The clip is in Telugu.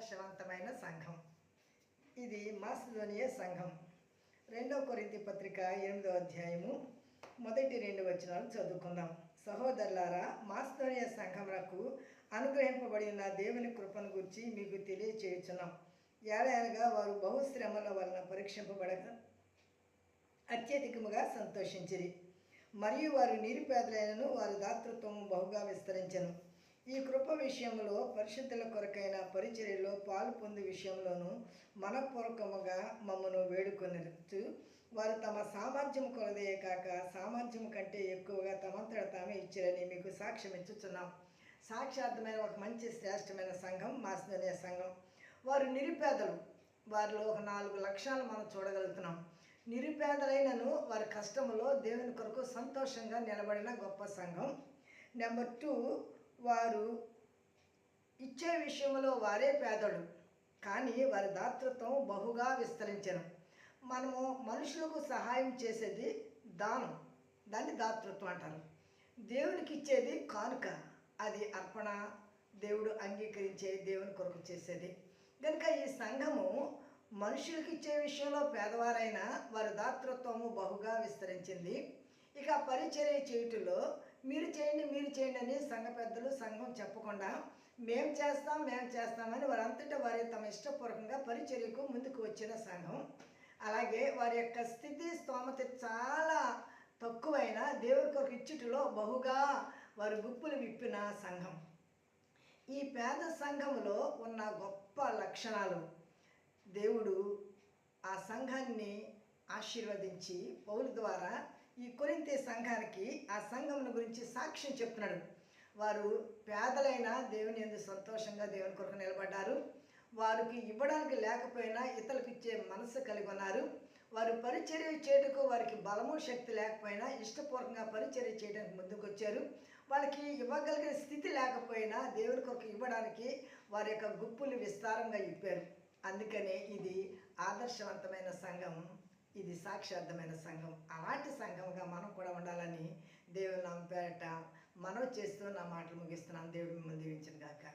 ఆదర్శవంతమైన సంఘం. ఇది మాసిదోనియా సంఘం. 2 కొరింథీ పత్రిక 8వ అధ్యాయము మొదటి 2 వచనాలు చదువుకుందాం. సహోదరులారా, మాసిదోనియా సంఘమునకు అనుగ్రహింపబడిన దేవుని కృపను గురించి మీకు తెలియచేయుచున్నాం. ఏలయనగా వారు బహుశ్రమల వలన పరీక్షింపబడగా అత్యధికముగా సంతోషించిరి. మరియు వారు నిరుపేదలైనను వారి దాతృత్వము బహుగా విస్తరించెను. ఈ కృప విషయంలో పరిశుద్ధుల కొరకైన పరిచర్యలో పాలు పొందు విషయంలోనూ మనపూర్వకముగా మమ్మను వేడుకొనవచ్చు. వారు తమ సామర్థ్యం కొలదే కాక సామర్థ్యం కంటే ఎక్కువగా తమంతట తామే ఇచ్చారని మీకు సాక్ష్యం ఇచ్చుచున్నాం. సాక్షార్థమైన ఒక మంచి శ్రేష్టమైన సంఘం మాసిదోనియా సంఘం. వారు నిరుపేదలు. వారిలో ఒక 4 లక్షణాలు మనం చూడగలుగుతున్నాం. నిరుపేదలైనను వారి కష్టములో దేవుని కొరకు సంతోషంగా నిలబడిన గొప్ప సంఘం. నెంబర్ 2, వారు ఇచ్చే విషయంలో వారే పేదలు, కానీ వారి దాతృత్వం బహుగా విస్తరించను. మనము మనుషులకు సహాయం చేసేది దానం, దాన్ని దాతృత్వం అంటారు. దేవునికి ఇచ్చేది కానుక, అది అర్పణ, దేవుడు అంగీకరించే దేవుని కొరకు చేసేది. కనుక ఈ సంఘము మనుషులకు ఇచ్చే విషయంలో పేదవారైనా వారి దాతృత్వము బహుగా విస్తరించింది. ఇక పరిచర్య చేయుటలో మీరు చేయండి అని సంఘ పెద్దలు సంఘం చెప్పకుండా మేము చేస్తామని వారంతటా వారి తమ ఇష్టపూర్వకంగా పరిచర్యకు ముందుకు వచ్చిన సంఘం. అలాగే వారి యొక్క స్థితి స్తోమత చాలా తక్కువైన దేవుడి కొరకు ఇచ్చుటలో బహుగా వారి గుప్పులు విప్పిన సంఘం. ఈ పేద సంఘములో ఉన్న గొప్ప లక్షణాలు దేవుడు ఆ సంఘాన్ని ఆశీర్వదించి పౌలు ద్వారా ఈ కొరింథీ సంఘానికి ఆ సంఘమును గురించి సాక్ష్యం చెప్తున్నాడు. వారు పేదలైన దేవుని యందు సంతోషంగా దేవుని కొరకు నిలబడ్డారు. వారికి ఇవ్వడానికి లేకపోయినా ఇతరులకు ఇచ్చే మనసు కలిగి ఉన్నారు. వారు పరిచర్య చేయటకు వారికి బలము శక్తి లేకపోయినా ఇష్టపూర్వకంగా పరిచర్య చేయడానికి ముందుకు వచ్చారు. వాళ్ళకి ఇవ్వగలిగిన స్థితి లేకపోయినా దేవుని కొరకు ఇవ్వడానికి వారి యొక్క గుప్పులు విస్తారంగా ఇప్పారు. అందుకనే ఇది ఆదర్శవంతమైన సంఘం, ఇది సాక్షార్థమైన సంఘం. అలాంటి సంఘంగా మనం కూడా ఉండాలని దేవుని నామం పేరట మనవి చేస్తూ నా మాటలు ముగిస్తున్నాను. దేవుడు మిమ్మల్ని దీవించును గాక.